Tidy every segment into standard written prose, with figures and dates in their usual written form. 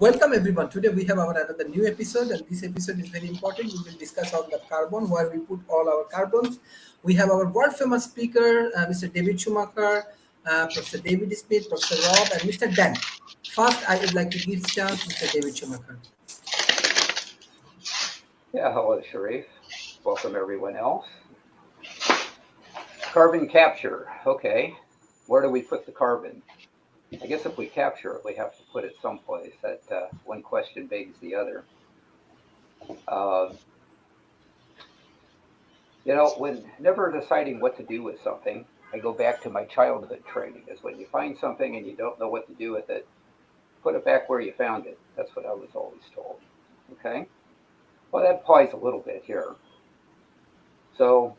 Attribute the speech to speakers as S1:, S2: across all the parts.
S1: Welcome everyone. Today we have our another new episode, and this episode is very important. We will discuss on the carbon, where we put all our carbons. We have our world famous speaker, Mr. David Schumacher, Professor David Smith, Professor Rob, and Mr. Dan. First, I would like to give chance Mr. David Schumacher.
S2: Yeah, hello, Sharif. Welcome everyone else. Carbon capture. Okay, where do we put the carbon? I guess if we capture it, we have to put it someplace. That one question begs the other. When never deciding what to do with something, I go back to my childhood training. Is when you find something and you don't know what to do with it, put it back where you found it. That's what I was always told. Okay, well, that applies a little bit here. So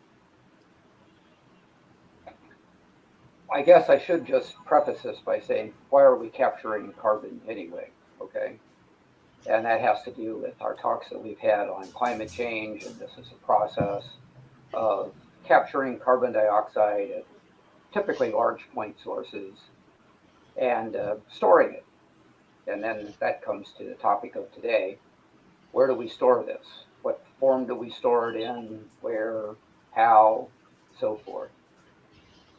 S2: I guess I should just preface this by saying, why are we capturing carbon anyway? Okay. And that has to do with our talks that we've had on climate change. And this is a process of capturing carbon dioxide at typically large point sources and storing it. And then that comes to the topic of today. Where do we store this? What form do we store it in? Where? How? So forth.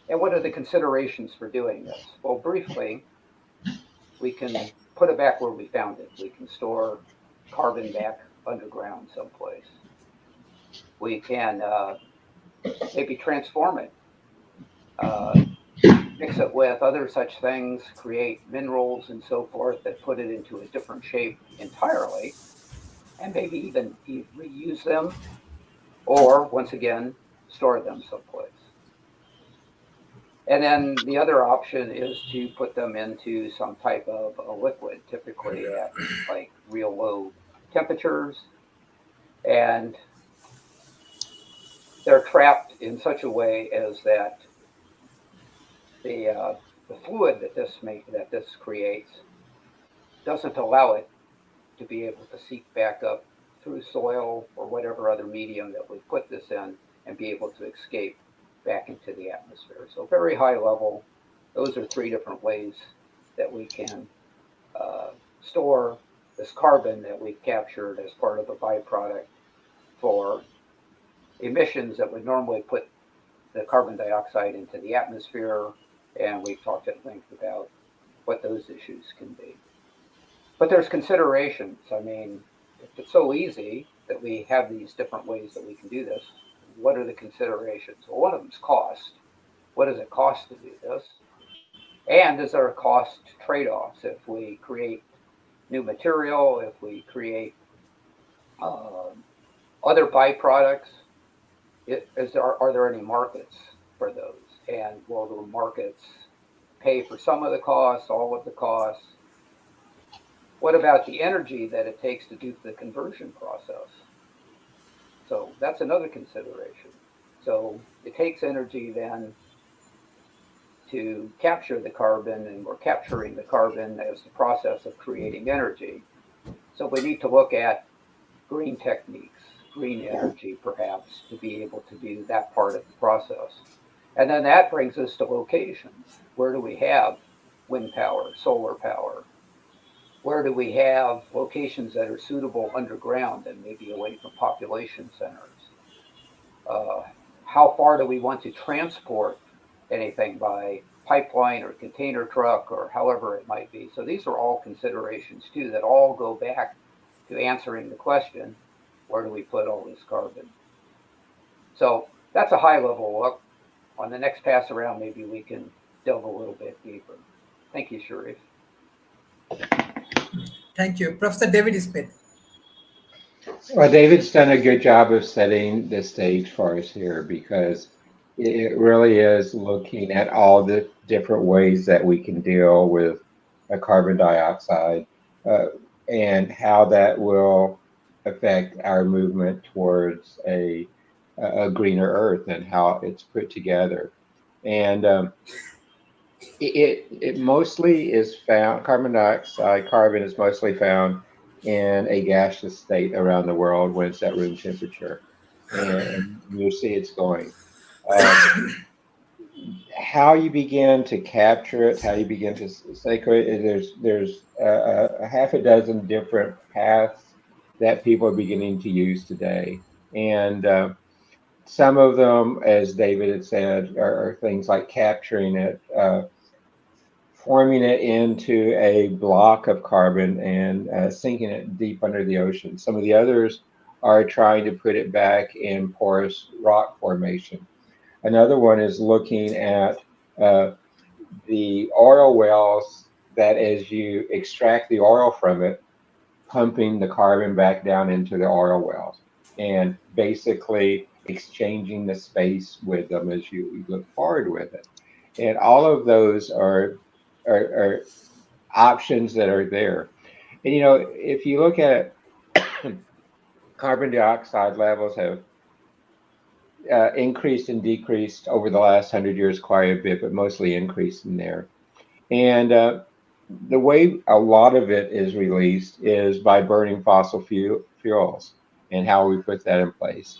S2: And what are the considerations for doing this? Well, briefly, we can put it back where we found it. We can store carbon back underground someplace. We can maybe transform it, mix it with other such things, create minerals and so forth that put it into a different shape entirely, and maybe even reuse them, or once again, store them someplace. And then the other option is to put them into some type of a liquid, typically at like real low temperatures. And they're trapped in such a way as that the fluid that this creates doesn't allow it to be able to seep back up through soil or whatever other medium that we put this in and be able to escape back into the atmosphere. So very high level, those are three different ways that we can store this carbon that we've captured as part of a byproduct for emissions that would normally put the carbon dioxide into the atmosphere. And we've talked at length about what those issues can be. But there's considerations. I mean, if it's so easy that we have these different ways that we can do this, what are the considerations? Well, one of them is cost. What does it cost to do this? And is there a cost trade-offs if we create new material, if we create other byproducts? Are there any markets for those? And will the markets pay for some of the costs, all of the costs? What about the energy that it takes to do the conversion process? So that's another consideration. So it takes energy then to capture the carbon, and we're capturing the carbon as the process of creating energy. So we need to look at green techniques, green energy perhaps, to be able to do that part of the process. And then that brings us to locations. Where do we have wind power, solar power? Where do we have locations that are suitable underground and maybe away from population centers? How far do we want to transport anything by pipeline or container truck or however it might be? So these are all considerations too that all go back to answering the question, where do we put all this carbon? So that's a high level look. On the next pass around, maybe we can delve a little bit deeper. Thank you, Sharif.
S1: Thank you. Professor David Smith.
S3: Well, David's done a good job of setting the stage for us here, because it really is looking at all the different ways that we can deal with carbon dioxide and how that will affect our movement towards a greener earth and how it's put together. And it mostly is found, carbon is mostly found in a gaseous state around the world when it's at room temperature. And you'll see it's going. how you begin to capture it, how you begin to sacred it, there's a half a dozen different paths that people are beginning to use today. And some of them, as David had said, are things like capturing it, forming it into a block of carbon and sinking it deep under the ocean. Some of the others are trying to put it back in porous rock formation. Another one is looking at the oil wells that, as you extract the oil from it, pumping the carbon back down into the oil wells and basically exchanging the space with them as you look forward with it. And all of those are options that are there. And if you look at it, carbon dioxide levels have increased and decreased over the last 100 years quite a bit, but mostly increased in there. And the way a lot of it is released is by burning fossil fuels and how we put that in place.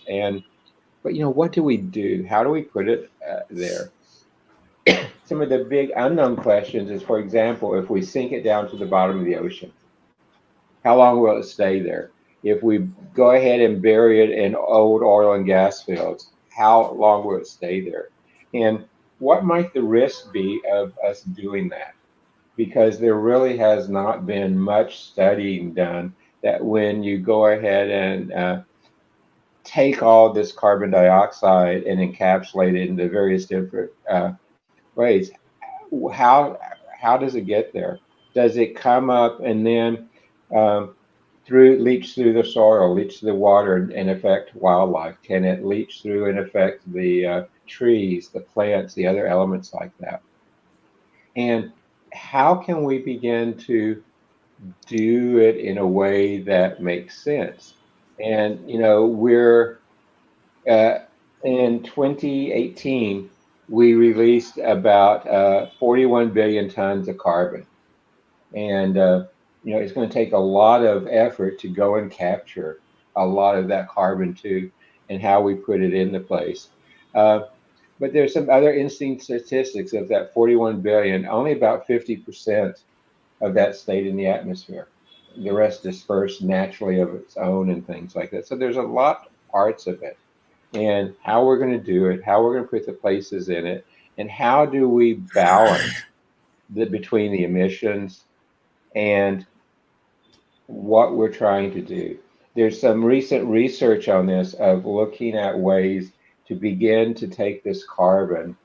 S3: But what do we do? How do we put it there? Some of the big unknown questions is, for example, if we sink it down to the bottom of the ocean, how long will it stay there? If we go ahead and bury it in old oil and gas fields, how long will it stay there? And what might the risk be of us doing that? Because there really has not been much studying done that when you go ahead and take all this carbon dioxide and encapsulate it into various different ways, how does it get there? Does it come up and then leach through the soil, leach through the water, and affect wildlife? Can it leach through and affect the trees, the plants, the other elements like that? And how can we begin to do it in a way that makes sense? And we're in 2018, we released about 41 billion tons of carbon. And it's going to take a lot of effort to go and capture a lot of that carbon too, and how we put it into place. But there's some other interesting statistics of that 41 billion. Only about 50% of that stayed in the atmosphere. The rest dispersed naturally of its own and things like that. So there's a lot of parts of it, and how we're going to do it, how we're going to put the places in it, and how do we balance between the emissions and what we're trying to do. There's some recent research on this of looking at ways to begin to take this carbon,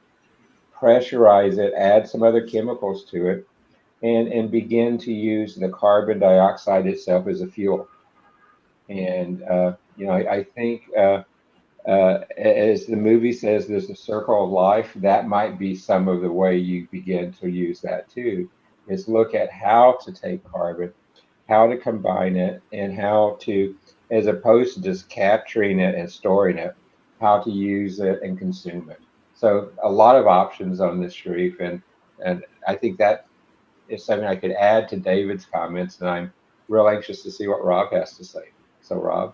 S3: pressurize it, add some other chemicals to it, and begin to use the carbon dioxide itself as a fuel. And I think as the movie says, there's a circle of life. That might be some of the way you begin to use that too, is look at how to take carbon, how to combine it, and how to, as opposed to just capturing it and storing it, how to use it and consume it. So a lot of options on this, Sharif, and I think that is something I could add to David's comments, and I'm real anxious to see what Rob has to say. So, Rob.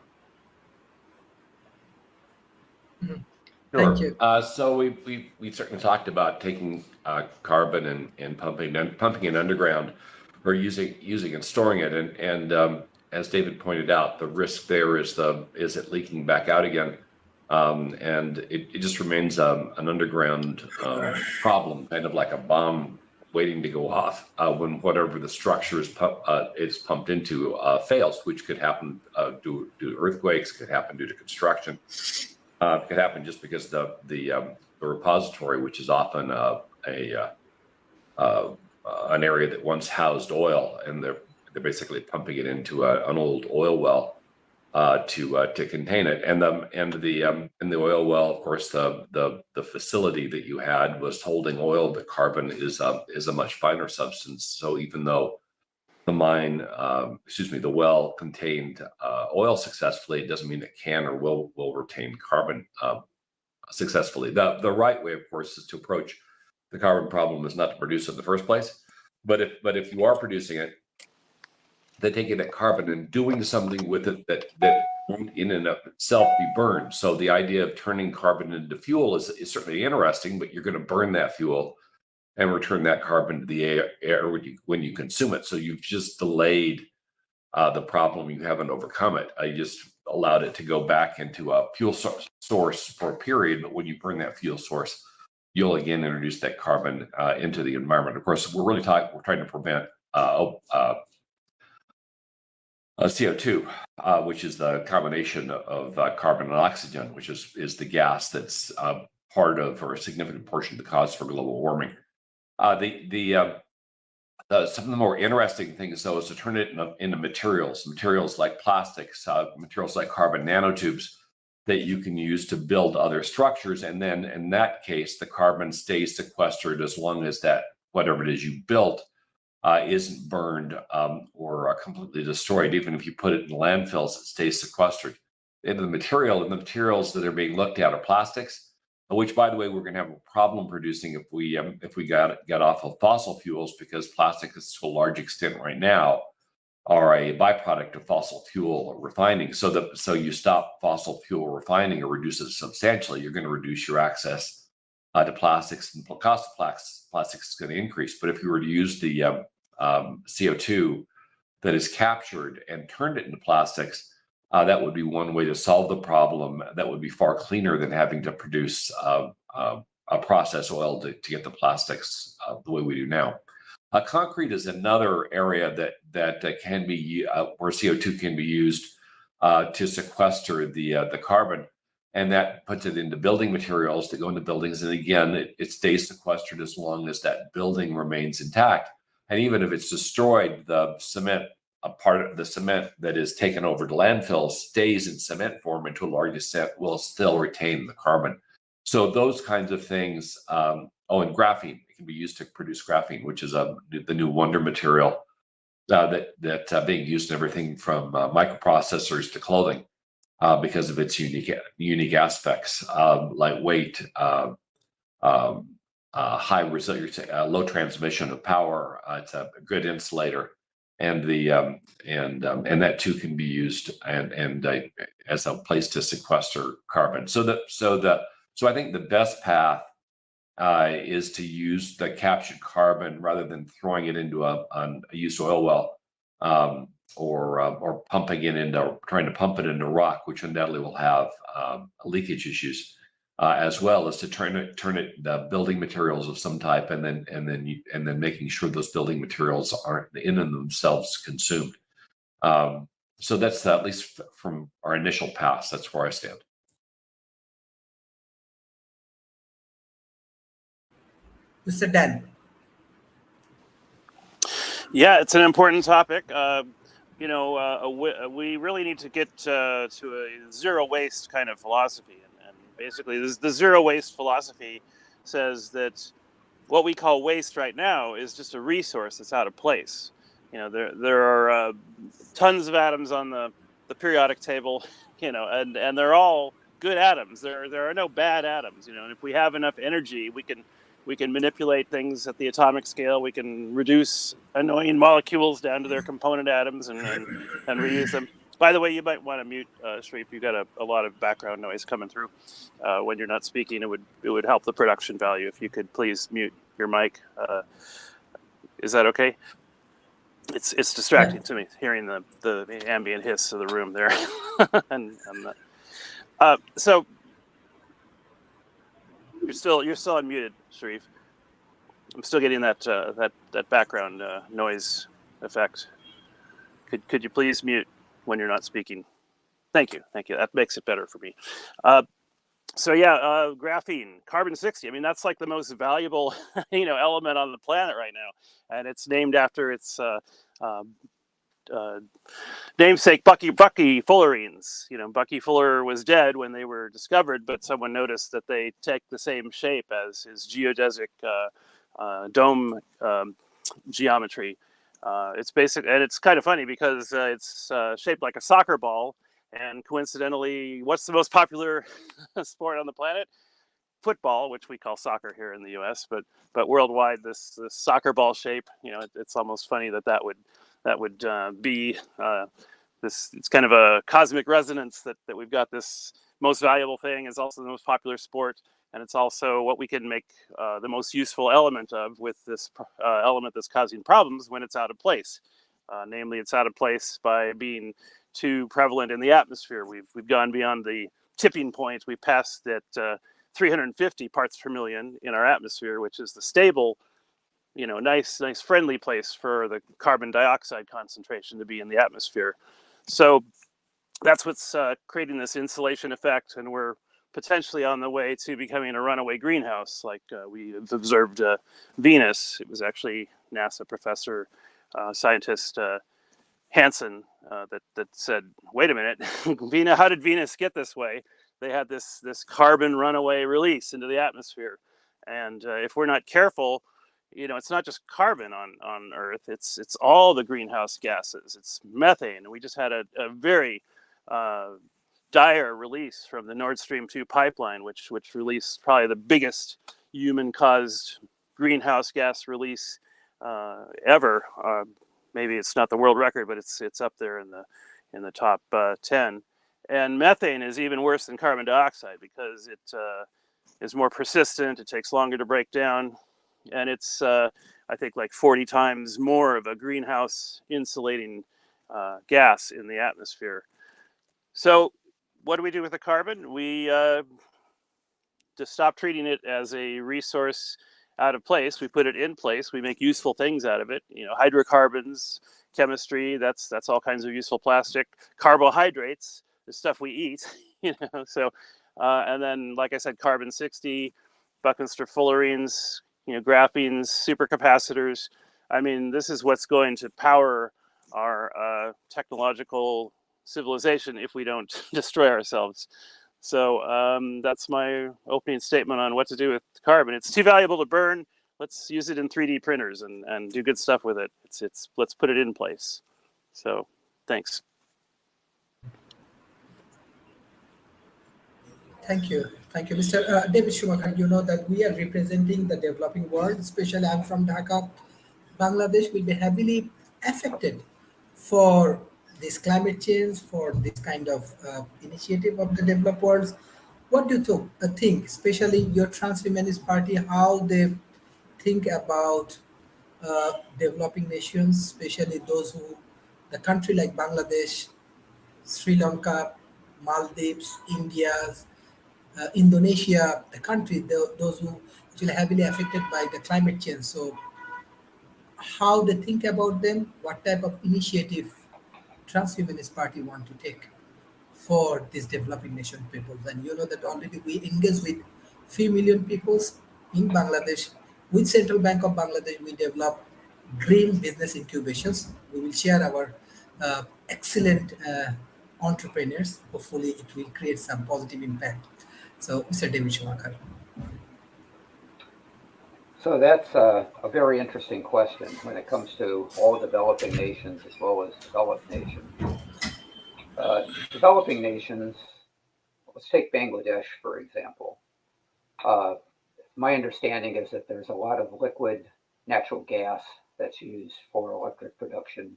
S1: Thank you.
S4: So we certainly talked about taking carbon and pumping it underground, or using and storing it, and as David pointed out, the risk there is it leaking back out again, and it just remains an underground problem, kind of like a bomb waiting to go off when whatever the structure is pumped into fails, which could happen due to earthquakes, could happen due to construction. Could happen just because the repository, which is often an area that once housed oil, and they're basically pumping it into an old oil well to contain it, and the oil well, of course, the facility that you had was holding oil. The carbon is a much finer substance. So even though the well contained oil successfully, it doesn't mean it can or will retain carbon successfully. The right way, of course, is to approach the carbon problem is not to produce it in the first place, but if you are producing it, then taking that carbon and doing something with it that in and of itself be burned. So the idea of turning carbon into fuel is certainly interesting, but you're going to burn that fuel and return that carbon to the air when you consume it. So you've just delayed the problem. You haven't overcome it. I just allowed it to go back into a fuel source for a period, but when you burn that fuel source, you'll again introduce that carbon into the environment. Of course, we're trying to prevent CO2, which is the combination of carbon and oxygen, which is the gas that's part of, or a significant portion of the cause for global warming. Some of the more interesting things, though, is to turn it into materials like plastics, materials like carbon nanotubes that you can use to build other structures. And then in that case, the carbon stays sequestered as long as that whatever it is you built isn't burned or completely destroyed. Even if you put it in landfills, it stays sequestered. And the materials that are being looked at are plastics, which, by the way, we're going to have a problem producing if we got off of fossil fuels, because plastics, to a large extent right now, are a byproduct of fossil fuel refining. So you stop fossil fuel refining or reduce it substantially, you're going to reduce your access to plastics, and the cost of plastics is going to increase. But if you were to use the CO2 that is captured and turned it into plastics, that would be one way to solve the problem. That would be far cleaner than having to produce a process oil to get the plastics the way we do now. Concrete is another area that can be where CO2 can be used to sequester the carbon, and that puts it into building materials that go into buildings. And again, it stays sequestered as long as that building remains intact. And even if it's destroyed, the cement, a part of the cement that is taken over to landfills, stays in cement form, and to a large extent will still retain the carbon. So those kinds of things. And graphene, it can be used to produce graphene, which is the new wonder material that being used in everything from microprocessors to clothing because of its unique aspects, lightweight, high resilience, low transmission of power. It's a good insulator, and that too can be used and as a place to sequester carbon. So I think the best path is to use the captured carbon rather than throwing it into a used oil well, or pumping it into, trying to pump it into rock, which undoubtedly will have leakage issues, as well as to turn it the building materials of some type, and then making sure those building materials aren't in and themselves consumed. So that's at least from our initial pass. That's where I stand.
S1: Mr. Dan.
S5: Yeah, it's an important topic. We really need to get to a zero waste kind of philosophy. And basically, the zero waste philosophy says that what we call waste right now is just a resource that's out of place. There are tons of atoms on the periodic table, and they're all good atoms. There are no bad atoms, and if we have enough energy, we can manipulate things at the atomic scale. We can reduce annoying molecules down to their component atoms and reuse them. By the way, you might want to mute, Sharif. You've got a lot of background noise coming through when you're not speaking. It would help the production value if you could please mute your mic. Is that okay? It's distracting to me hearing the ambient hiss of the room there. So you're still unmuted, Sharif. I'm still getting that background noise effect. Could you please mute when you're not speaking? Thank you. That makes it better for me. Graphene, carbon-60. I mean, that's like the most valuable, element on the planet right now, and it's named after its namesake, Bucky fullerenes. Bucky Fuller was dead when they were discovered, but someone noticed that they take the same shape as his geodesic dome geometry. It's basic, and it's kind of funny because it's shaped like a soccer ball. And coincidentally, what's the most popular sport on the planet? Football, which we call soccer here in the U.S., but worldwide, this soccer ball shape. It's almost funny that would be it's kind of a cosmic resonance that we've got this most valuable thing is also the most popular sport, and it's also what we can make the most useful element of with this element that's causing problems when it's out of place. Namely, it's out of place by being too prevalent in the atmosphere. We've gone beyond the tipping point. We passed at 350 parts per million in our atmosphere, which is the stable, nice friendly place for the carbon dioxide concentration to be in the atmosphere. So that's what's creating this insulation effect, and we're potentially on the way to becoming a runaway greenhouse, like we have observed Venus. It was actually NASA professor, scientist Hansen that said, "Wait a minute, how did Venus get this way? They had this carbon runaway release into the atmosphere, and if we're not careful, it's not just carbon on Earth. It's all the greenhouse gases. It's methane, and we just had a very dire release from the Nord Stream 2 pipeline, which released probably the biggest human-caused greenhouse gas release ever. Maybe it's not the world record, but it's up there in the top 10. And methane is even worse than carbon dioxide because it is more persistent. It takes longer to break down, and it's I think like 40 times more of a greenhouse insulating gas in the atmosphere. So what do we do with the carbon? We to stop treating it as a resource out of place, we put it in place. We make useful things out of it. Hydrocarbons, chemistry. That's all kinds of useful plastic. Carbohydrates, the stuff we eat. So, and then, like I said, carbon-60, Buckminster fullerenes, graphenes, supercapacitors. I mean, this is what's going to power our technological civilization if we don't destroy ourselves. So that's my opening statement on what to do with carbon. It's too valuable to burn. Let's use it in 3D printers and do good stuff with it. Let's put it in place. So thanks.
S1: Thank you. Mr. David Schumacher. You know that we are representing the developing world, especially I'm from Dhaka. Bangladesh will be heavily affected for this climate change, for this kind of initiative of the developed world. What do you think, especially your Transhumanist Party, how they think about developing nations, especially the country like Bangladesh, Sri Lanka, Maldives, India, Indonesia, the country, those who actually heavily affected by the climate change. So how they think about them, what type of initiative Transhumanist Party want to take for these developing nation peoples. And you know that already we engage with few million peoples in Bangladesh. With Central Bank of Bangladesh, we develop green business incubations. We will share our excellent entrepreneurs. Hopefully, it will create some positive impact. So, Mr. David Schumacher.
S2: So that's a very interesting question when it comes to all developing nations as well as developed nations. Developing nations, let's take Bangladesh, for example. My understanding is that there's a lot of liquid natural gas that's used for electric production.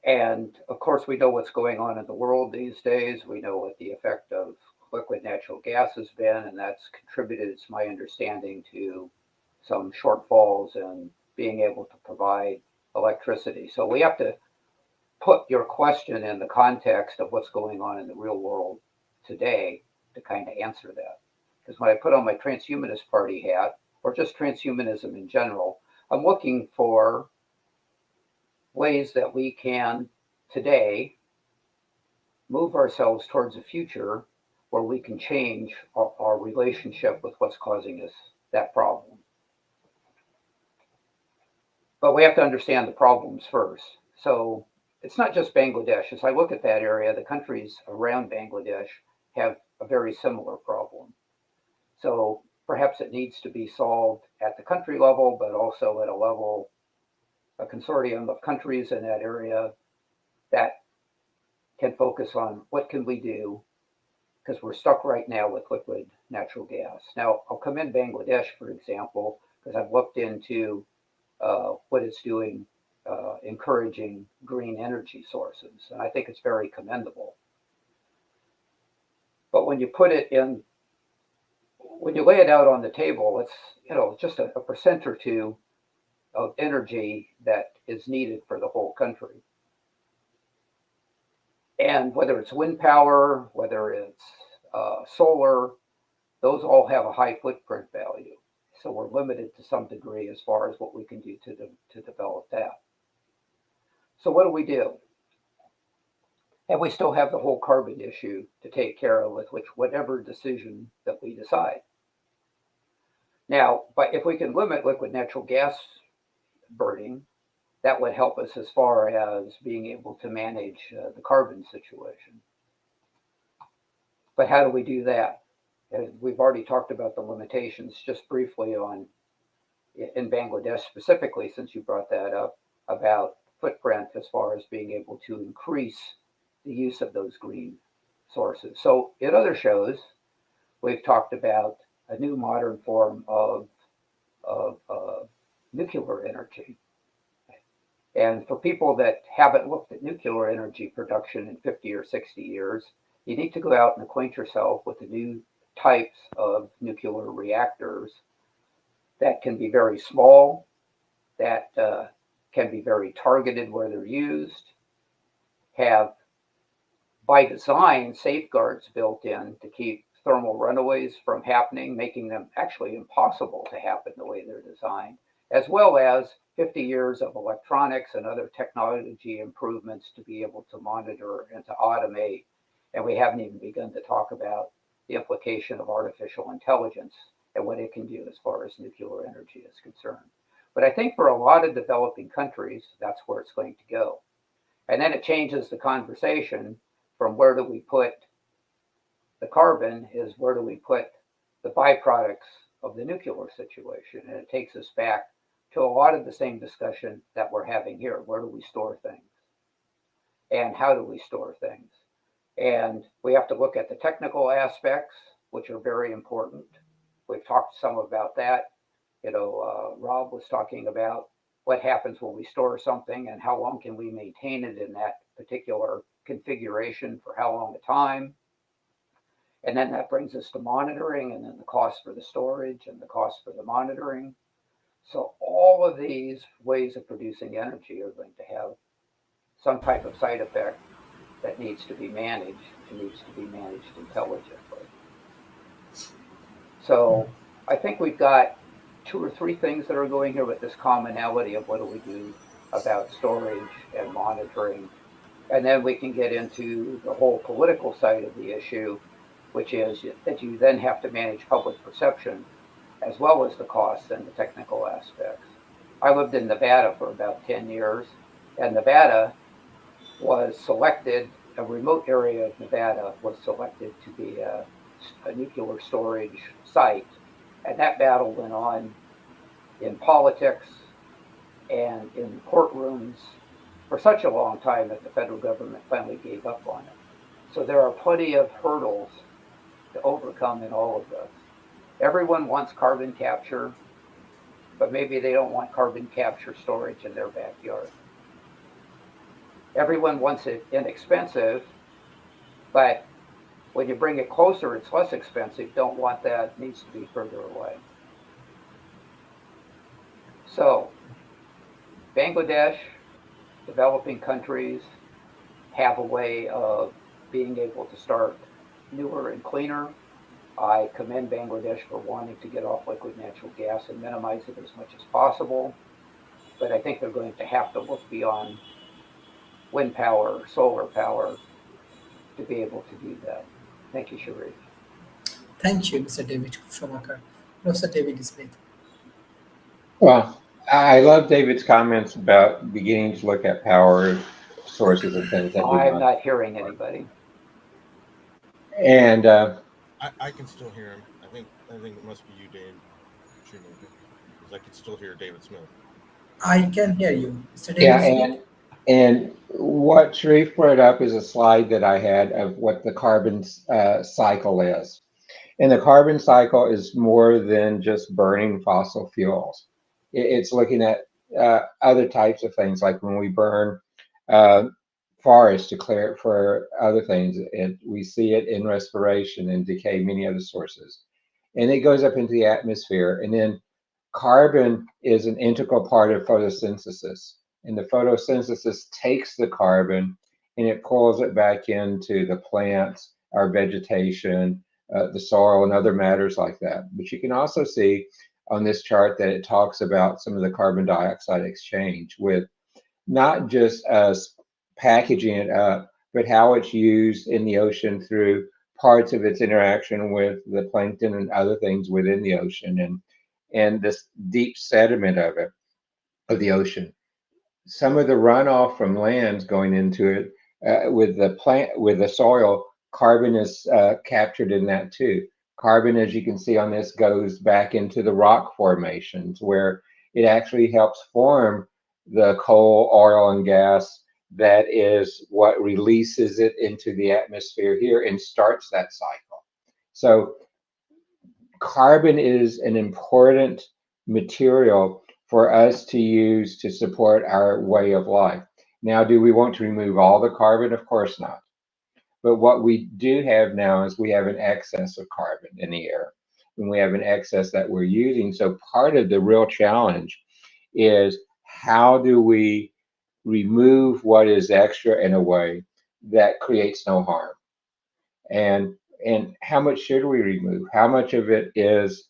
S2: And of course, we know what's going on in the world these days. We know what the effect of liquid natural gas has been, and that's contributed, it's my understanding, to some shortfalls in being able to provide electricity. So we have to put your question in the context of what's going on in the real world today to kind of answer that. Because when I put on my transhumanist party hat, or just transhumanism in general, I'm looking for ways that we can today move ourselves towards a future where we can change our relationship with what's causing us that problem. But we have to understand the problems first. So it's not just Bangladesh. As I look at that area, the countries around Bangladesh have a very similar problem. So perhaps it needs to be solved at the country level, but also at a level, a consortium of countries in that area that can focus on what can we do, because we're stuck right now with liquid natural gas. Now, I'll come in Bangladesh, for example, because I've looked into what it's doing encouraging green energy sources, and I think it's very commendable. But when you put it in, when you lay it out on the table, it's, you know, just a percent or two of energy that is needed for the whole country. And whether it's wind power, whether it's solar, those all have a high footprint value. So we're limited to some degree as far as what we can do to develop that. So what do? And we still have the whole carbon issue to take care of with whatever decision that we decide. Now, but if we can limit liquid natural gas burning, that would help us as far as being able to manage the carbon situation. But how do we do that? And we've already talked about the limitations just briefly in Bangladesh specifically, since you brought that up, about footprint as far as being able to increase the use of those green sources. So in other shows, we've talked about a new modern form of nuclear energy. And for people that haven't looked at nuclear energy production in 50 or 60 years, you need to go out and acquaint yourself with the new types of nuclear reactors that can be very small, that can be very targeted where they're used, have by design safeguards built in to keep thermal runaways from happening, making them actually impossible to happen the way they're designed, as well as 50 years of electronics and other technology improvements to be able to monitor and to automate. And we haven't even begun to talk about the implication of artificial intelligence and what it can do as far as nuclear energy is concerned. But I think for a lot of developing countries, that's where it's going to go. And then it changes the conversation from where do we put the carbon is where do we put the byproducts of the nuclear situation. And it takes us back to a lot of the same discussion that we're having here. Where do we store things? And how do we store things? And we have to look at the technical aspects, which are very important. We've talked some about that. You know, Rob was talking about what happens when we store something and how long can we maintain it in that particular configuration for how long a time. And then that brings us to monitoring and then the cost for the storage and the cost for the monitoring. So all of these ways of producing energy are going to have some type of side effect that needs to be managed and needs to be managed intelligently. So I think we've got 2 or 3 things that are going here with this commonality of what do we do about storage and monitoring. And then we can get into the whole political side of the issue, which is that you then have to manage public perception as well as the costs and the technical aspects. I lived in Nevada for about 10 years, and Nevada was selected, a remote area of Nevada was selected to be a nuclear storage site. And that battle went on in politics and in courtrooms for such a long time that the federal government finally gave up on it. So there are plenty of hurdles to overcome in all of this. Everyone wants carbon capture, but maybe they don't want carbon capture storage in their backyard. Everyone wants it inexpensive, but when you bring it closer, it's less expensive. Don't want that, needs to be further away. So, Bangladesh, developing countries have a way of being able to start newer and cleaner. I commend Bangladesh for wanting to get off liquid natural gas and minimize it as much as possible. But I think they're going to have to look beyond wind power or solar power to be able to do that. Thank you, Sharif.
S1: Thank you, Mr. David Schumacher. Professor David Smith.
S3: Well, I love David's comments about beginning to look at power sources and things that
S2: I'm not hearing anybody.
S3: And
S6: I can still hear him. I think it must be you, Dave Schumacher, because I can still hear David Smith.
S1: I can hear you, Mr. David
S3: yeah,
S1: Smith.
S3: and what Sharif brought up is a slide that I had of what the carbon cycle is. And the carbon cycle is more than just burning fossil fuels. It's looking at other types of things, like when we burn uh, forests to clear it for other things. We see it in respiration and decay, many other sources. And it goes up into the atmosphere. And then carbon is an integral part of photosynthesis. And the photosynthesis takes the carbon and it pulls it back into the plants, our vegetation, the soil, and other matters like that. But you can also see on this chart that it talks about some of the carbon dioxide exchange with not just us packaging it up, but how it's used in the ocean through parts of its interaction with the plankton and other things within the ocean, and this deep sediment of it, of the ocean. Some of the runoff from lands going into it with the plant, with the soil, carbon is captured in that too. Carbon, as you can see on this, goes back into the rock formations where it actually helps form the coal, oil, and gas that is what releases it into the atmosphere here and starts that cycle. So carbon is an important material for us to use to support our way of life. Now, do we want to remove all the carbon? Of course not. But what we do have now is we have an excess of carbon in the air, and we have an excess that we're using. So part of the real challenge is how do we remove what is extra in a way that creates no harm? And how much should we remove? How much of it is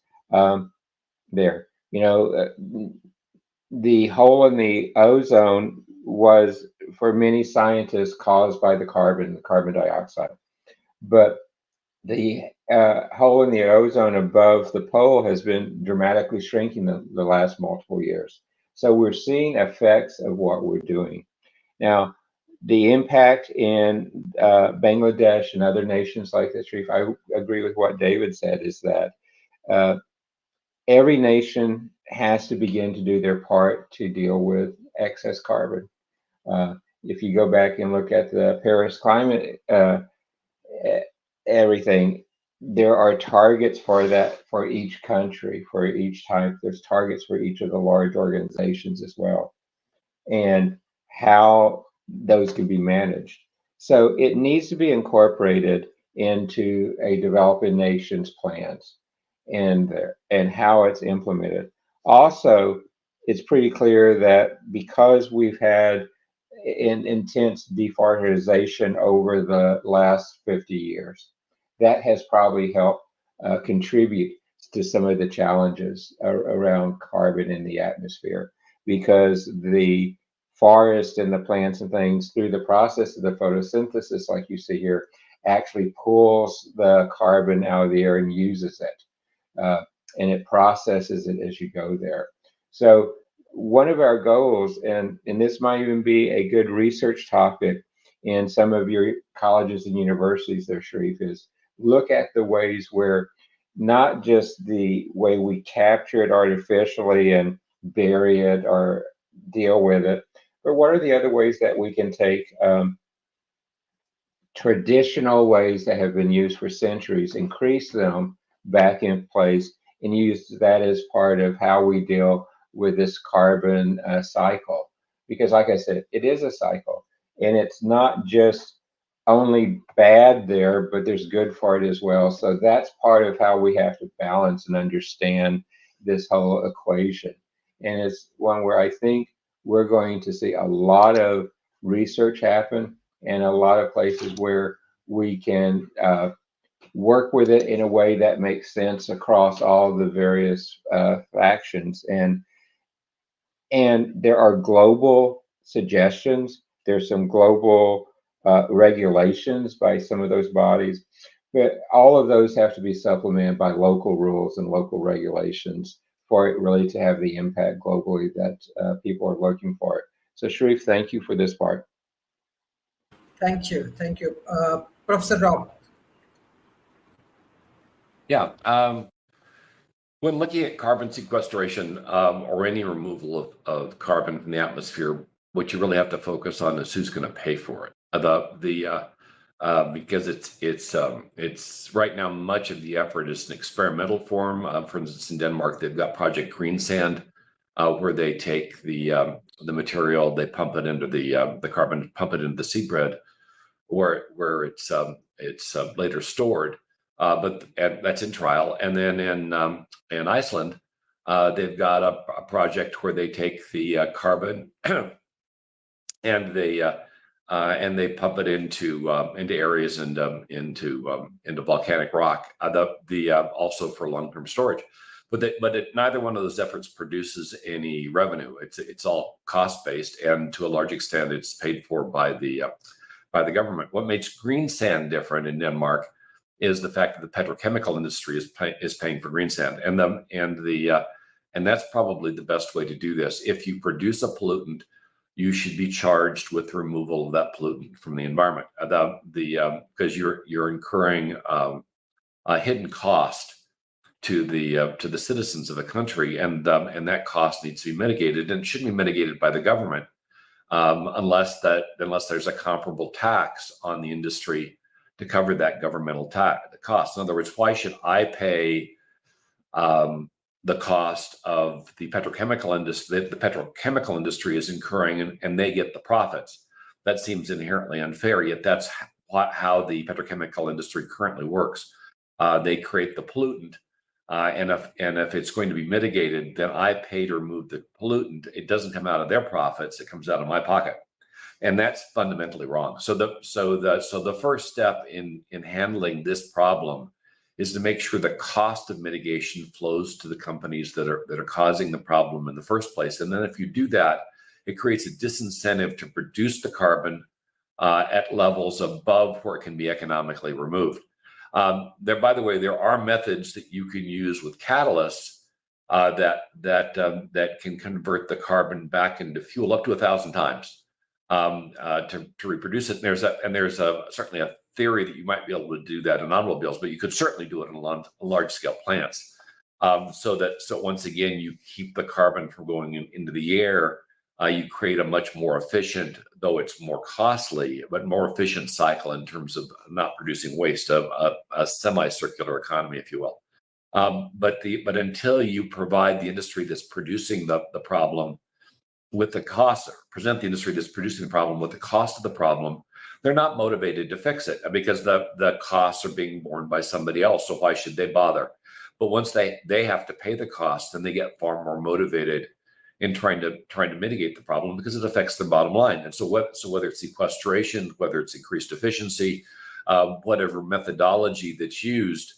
S3: there? The hole in the ozone was, for many scientists, caused by the carbon dioxide. But the hole in the ozone above the pole has been dramatically shrinking the last multiple years. So we're seeing effects of what we're doing. Now, the impact in Bangladesh and other nations like this, Sharif, I agree with what David said, is that uh, every nation has to begin to do their part to deal with excess carbon. If you go back and look at the Paris climate, everything, there are targets for that for each country, for each type. There's targets for each of the large organizations as well, and how those can be managed. So it needs to be incorporated into a developing nation's plans and how it's implemented. Also, it's pretty clear that because we've had intense deforestation over the last 50 years, that has probably helped contribute to some of the challenges around carbon in the atmosphere, because the forest and the plants and things, through the process of the photosynthesis, like you see here, actually pulls the carbon out of the air and uses it, and it processes it as you go there. So one of our goals, and this might even be a good research topic in some of your colleges and universities there, Sharif, is look at the ways where not just the way we capture it artificially and bury it or deal with it, but what are the other ways that we can take traditional ways that have been used for centuries, increase them back in place, and use that as part of how we deal with this carbon cycle. Because, like I said, it is a cycle, and it's not just only bad there, but there's good for it as well. So that's part of how we have to balance and understand this whole equation. And it's one where I think we're going to see a lot of research happen and a lot of places where we can work with it in a way that makes sense across all the various factions. And there are global suggestions. There's some global regulations by some of those bodies, but all of those have to be supplemented by local rules and local regulations for it really to have the impact globally that people are looking for it. So Sharif, thank you for this part.
S1: Thank you, Professor Rob.
S4: Yeah. When looking at carbon sequestration or any removal of carbon from the atmosphere, what you really have to focus on is who's going to pay for it. Because it's right now, much of the effort is an experimental form. For instance, in Denmark, they've got Project Greensand, where they take the material, they pump it into the carbon, pump it into the seabed, where it's later stored. But that's in trial. And then in Iceland, they've got a project where they take the carbon and they pump it into areas and into volcanic rock. Also for long-term storage. But neither one of those efforts produces any revenue. It's all cost-based, and to a large extent, it's paid for by the government. What makes green sand different in Denmark is the fact that the petrochemical industry is paying for green sand, and that's probably the best way to do this. If you produce a pollutant, you should be charged with removal of that pollutant from the environment. Because you're incurring a hidden cost to the citizens of the country, and that cost needs to be mitigated, and it shouldn't be mitigated by the government unless there's a comparable tax on the industry to cover that governmental cost. In other words, why should I pay the cost of the petrochemical industry that the petrochemical industry is incurring, and they get the profits? That seems inherently unfair, yet that's how the petrochemical industry currently works. They create the pollutant, and if it's going to be mitigated, then I pay to remove the pollutant. It doesn't come out of their profits; it comes out of my pocket, and that's fundamentally wrong. So the first step in handling this problem is to make sure the cost of mitigation flows to the companies that are causing the problem in the first place. And then if you do that, it creates a disincentive to produce the carbon at levels above where it can be economically removed. By the way, there are methods that you can use with catalysts that can convert the carbon back into fuel up to 1,000 times to reproduce it. And there's certainly a theory that you might be able to do that in automobiles, but you could certainly do it in large scale plants. So once again, you keep the carbon from going into the air. You create a much more efficient, though it's more costly, but more efficient cycle in terms of not producing waste, a semi-circular economy, if you will. But until you provide the industry that's producing the problem with the cost, or present the industry that's producing the problem with the cost of the problem, they're not motivated to fix it because the costs are being borne by somebody else. So why should they bother? But once they have to pay the cost, then they get far more motivated in trying to mitigate the problem because it affects their bottom line. And so whether it's sequestration, whether it's increased efficiency, whatever methodology that's used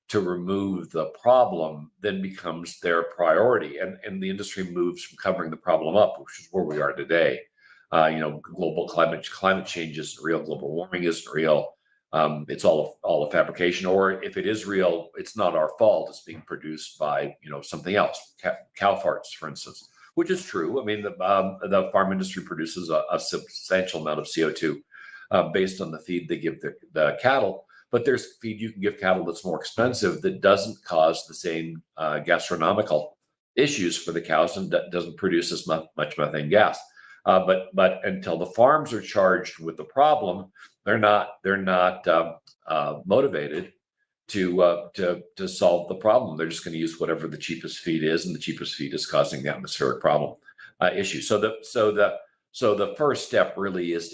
S4: to remove the problem then becomes their priority, and the industry moves from covering the problem up, which is where we are today. Global climate change isn't real. Global warming isn't real. It's all a fabrication, or if it is real, it's not our fault. It's being produced by something else, cow farts, for instance, which is true. I mean, the farm industry produces a substantial amount of CO2 based on the feed they give the cattle. But there's feed you can give cattle that's more expensive that doesn't cause the same gastronomical issues for the cows and doesn't produce as much methane gas. But until the farms are charged with the problem, they're not motivated to solve the problem. They're just going to use whatever the cheapest feed is, and the cheapest feed is causing the atmospheric problem issue. So the first step really is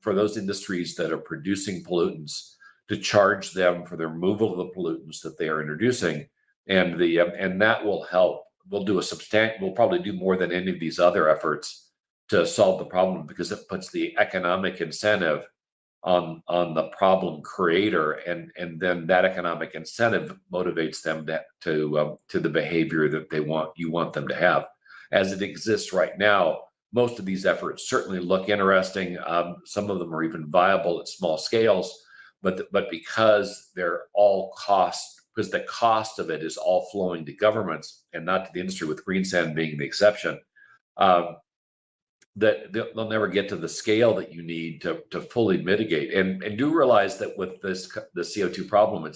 S4: for those industries that are producing pollutants to charge them for the removal of the pollutants that they are introducing, and that will help. We'll probably do more than any of these other efforts to solve the problem, because it puts the economic incentive on the problem creator, and then that economic incentive motivates them to the behavior that you want them to have. As it exists right now, most of these efforts certainly look interesting. Some of them are even viable at small scales, but because they're all cost, because the cost of it is all flowing to governments and not to the industry, with green sand being the exception, that they'll never get to the scale that you need to fully mitigate. And do realize that with the CO2 problem,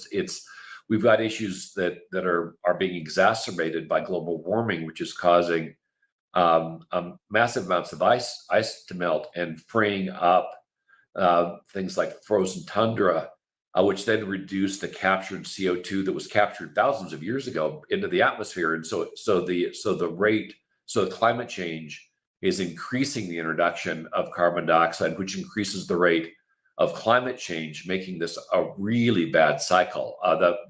S4: we've got issues that are being exacerbated by global warming, which is causing massive amounts of ice to melt and freeing up things like frozen tundra, which then reduce the captured CO2 that was captured thousands of years ago into the atmosphere. And so the rate So climate change is increasing the introduction of carbon dioxide, which increases the rate of climate change, making this a really bad cycle.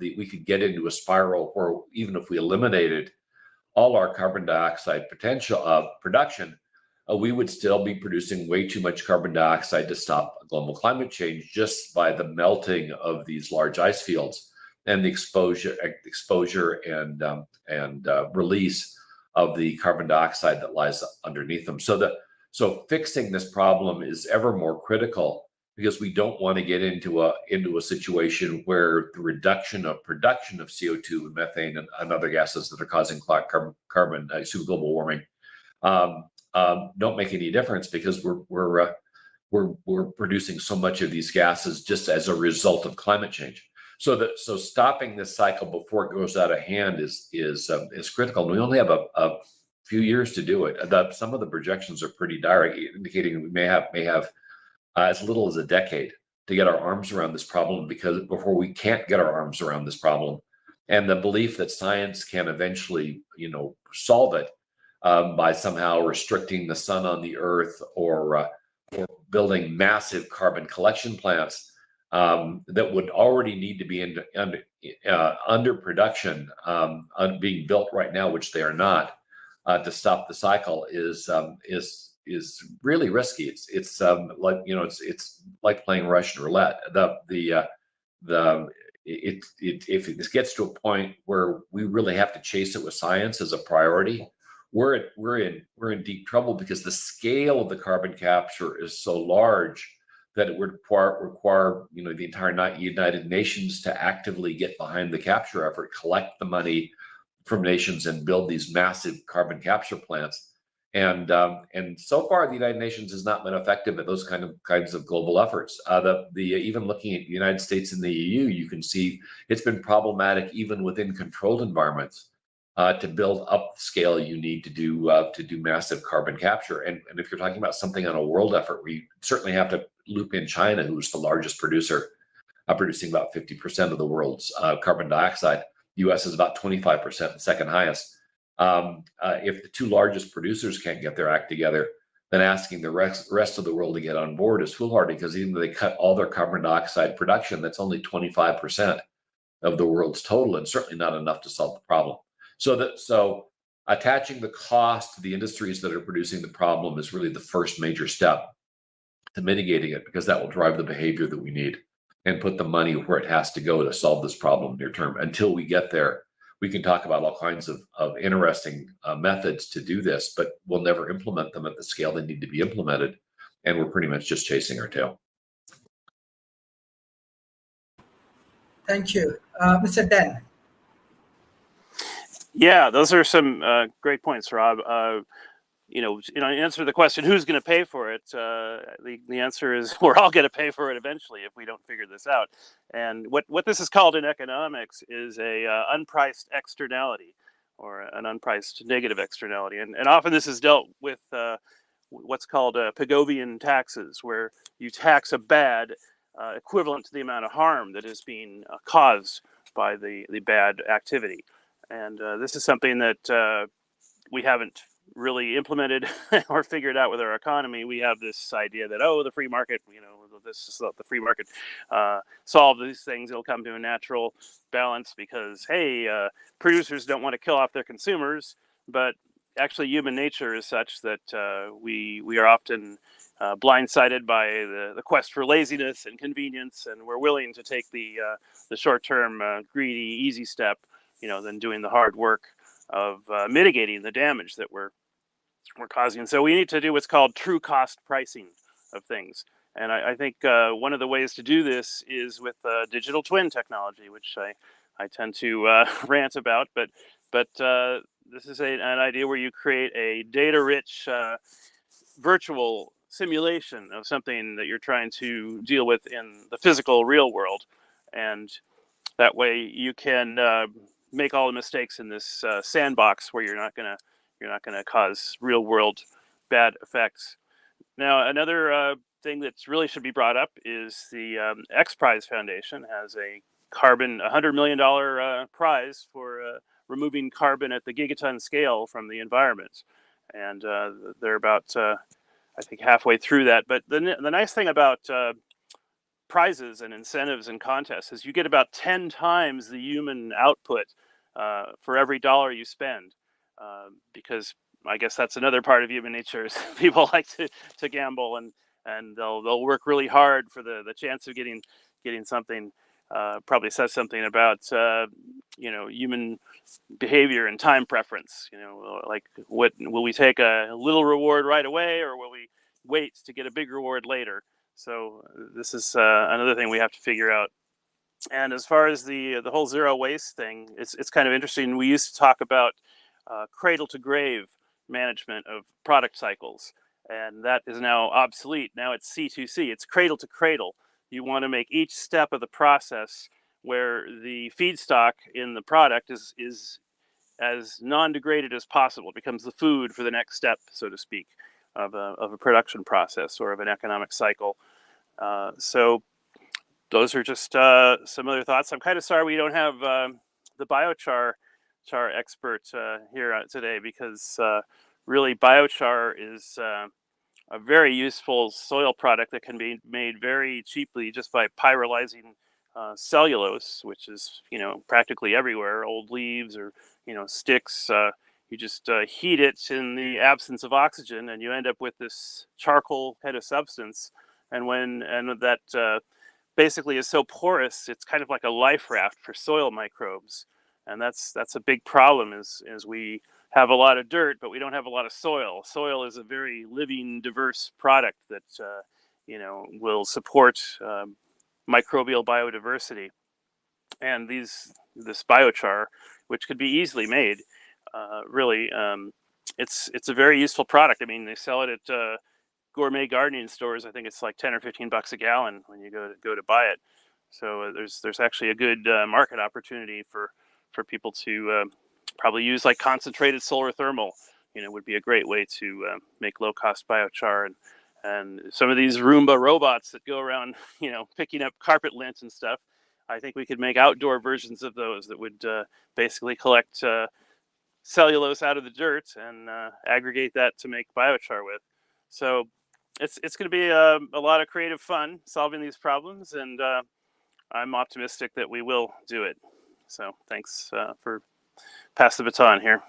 S4: We could get into a spiral where even if we eliminated all our carbon dioxide potential production, we would still be producing way too much carbon dioxide to stop global climate change just by the melting of these large ice fields and the exposure and release of the carbon dioxide that lies underneath them. So fixing this problem is ever more critical, because we don't want to get into a situation where the reduction of production of CO2 and methane and other gases that are causing global warming don't make any difference, because we're producing so much of these gases just as a result of climate change. So stopping this cycle before it goes out of hand is critical. And we only have a few years to do it. Some of the projections are pretty dire, indicating we may have as little as a decade to get our arms around this problem, because before we can't get our arms around this problem. And the belief that science can eventually, solve it by somehow restricting the sun on the earth or building massive carbon collection plants that would already need to be under production, being built right now, which they are not, to stop the cycle is really risky. It's like playing Russian roulette. If this gets to a point where we really have to chase it with science as a priority, we're in deep trouble, because the scale of the carbon capture is so large that it would require the entire United Nations to actively get behind the capture effort, collect the money from nations, and build these massive carbon capture plants. And so far, the United Nations has not been effective at those kinds of global efforts. Even looking at the United States and the EU, you can see it's been problematic even within controlled environments to build up the scale you need to do massive carbon capture. And if you're talking about something on a world effort, we certainly have to loop in China, who's the largest producer, producing about 50% of the world's carbon dioxide. The U.S. is about 25%, the second highest. If the two largest producers can't get their act together, then asking the rest of the world to get on board is foolhardy, because even though they cut all their carbon dioxide production, that's only 25% of the world's total, and certainly not enough to solve the problem. So attaching the cost to the industries that are producing the problem is really the first major step to mitigating it, because that will drive the behavior that we need and put the money where it has to go to solve this problem near term. Until we get there, we can talk about all kinds of interesting methods to do this, but we'll never implement them at the scale they need to be implemented. And we're pretty much just chasing our tail.
S1: Thank you. Mr. Den.
S5: Yeah, those are some great points, Rob. Answer the question, who's going to pay for it? The answer is we're all going to pay for it eventually if we don't figure this out. And what this is called in economics is a unpriced externality, or an unpriced negative externality. And often this is dealt with what's called Pigovian taxes, where you tax a bad equivalent to the amount of harm that is being caused by the bad activity. And this is something that we haven't really implemented or figured out with our economy. We have this idea that, the free market, this is the free market solve these things. It'll come to a natural balance because, hey, producers don't want to kill off their consumers, but actually human nature is such that we are often blindsided by the quest for laziness and convenience, and we're willing to take the short-term greedy, easy step, than doing the hard work of mitigating the damage that we're causing. So we need to do what's called true cost pricing of things. And I think one of the ways to do this is with digital twin technology, which I tend to rant about. But this is an idea where you create a data-rich virtual simulation of something that you're trying to deal with in the physical real world. And that way you can make all the mistakes in this sandbox where you're not gonna cause real world bad effects. Now, another thing that really should be brought up is the X Prize Foundation has a $100 million prize for removing carbon at the gigaton scale from the environment. and they're about I think halfway through that. But the nice thing about prizes and incentives and contests is you get about 10 times the human output for every dollar you spend, because I guess that's another part of human nature is people like to gamble, and they'll work really hard for the chance of getting something. Probably says something about human behavior and time preference. Like, what will we take a little reward right away, or will we wait to get a big reward later? So this is another thing we have to figure out. And as far as the whole zero waste thing, it's kind of interesting. We used to talk about cradle to grave management of product cycles, and that is now obsolete. Now it's C2C. It's cradle to cradle. You want to make each step of the process where the feedstock in the product is as non-degraded as possible. It becomes the food for the next step, so to speak, of a production process or of an economic cycle. So those are just some other thoughts. I'm kind of sorry we don't have the biochar expert here today, because really biochar is a very useful soil product that can be made very cheaply just by pyrolyzing cellulose, which is practically everywhere. Old leaves or sticks. You just heat it in the absence of oxygen, and you end up with this charcoal kind of substance. And that basically is so porous, it's kind of like a life raft for soil microbes. And that's a big problem. Is we have a lot of dirt, but we don't have a lot of soil. Soil is a very living, diverse product that will support microbial biodiversity. And this biochar, which could be easily made, really, it's a very useful product. I mean, they sell it at gourmet gardening stores. I think it's like 10 or 15 bucks a gallon when you go to buy it. So there's actually a good market opportunity for people to probably use, like concentrated solar thermal. Would be a great way to make low cost biochar, and some of these Roomba robots that go around picking up carpet lint and stuff. I think we could make outdoor versions of those that would basically collect cellulose out of the dirt and aggregate that to make biochar with. So it's going to be a lot of creative fun solving these problems, and I'm optimistic that we will do it. So thanks for pass the baton here.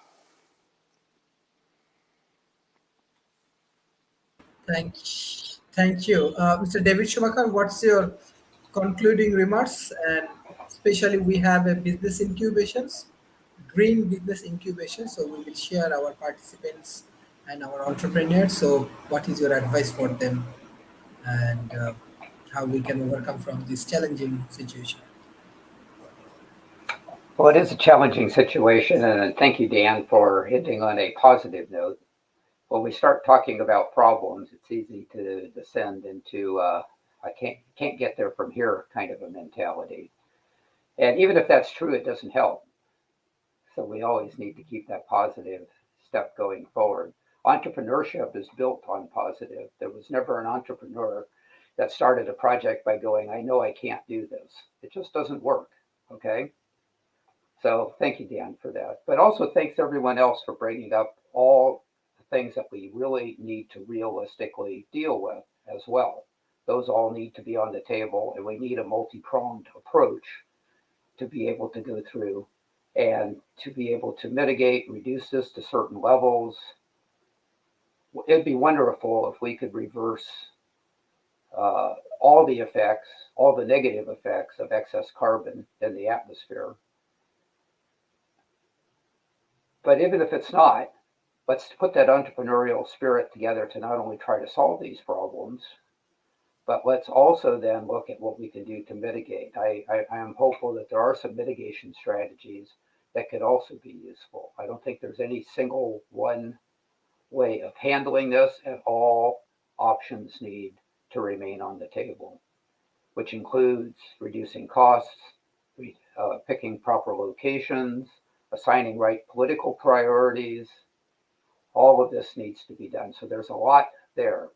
S1: Thank you, Mr. David Schumacher. What's your concluding remarks? And especially, we have a business incubations, green business incubation. So we will share our participants and our entrepreneurs. So, what is your advice for them, and how we can overcome from this challenging situation?
S2: Well, it is a challenging situation, and thank you, Dan, for hitting on a positive note. When we start talking about problems, it's easy to descend into I can't get there from here kind of a mentality. And even if that's true, it doesn't help. So we always need to keep that positive step going forward. Entrepreneurship is built on positive. There was never an entrepreneur that started a project by going, I know I can't do this. It just doesn't work. Okay. So thank you, Dan, for that. But also thanks everyone else for bringing up all the things that we really need to realistically deal with as well. Those all need to be on the table, and we need a multi-pronged approach to be able to go through and to be able to mitigate, reduce this to certain levels. It'd be wonderful if we could reverse all the effects, all the negative effects of excess carbon in the atmosphere. But even if it's not, let's put that entrepreneurial spirit together to not only try to solve these problems, but let's also then look at what we can do to mitigate. I am hopeful that there are some mitigation strategies that could also be useful. I don't think there's any single one way of handling this, and all options need to remain on the table, which includes reducing costs, picking proper locations, assigning right political priorities. All of this needs to be done. So there's a lot there.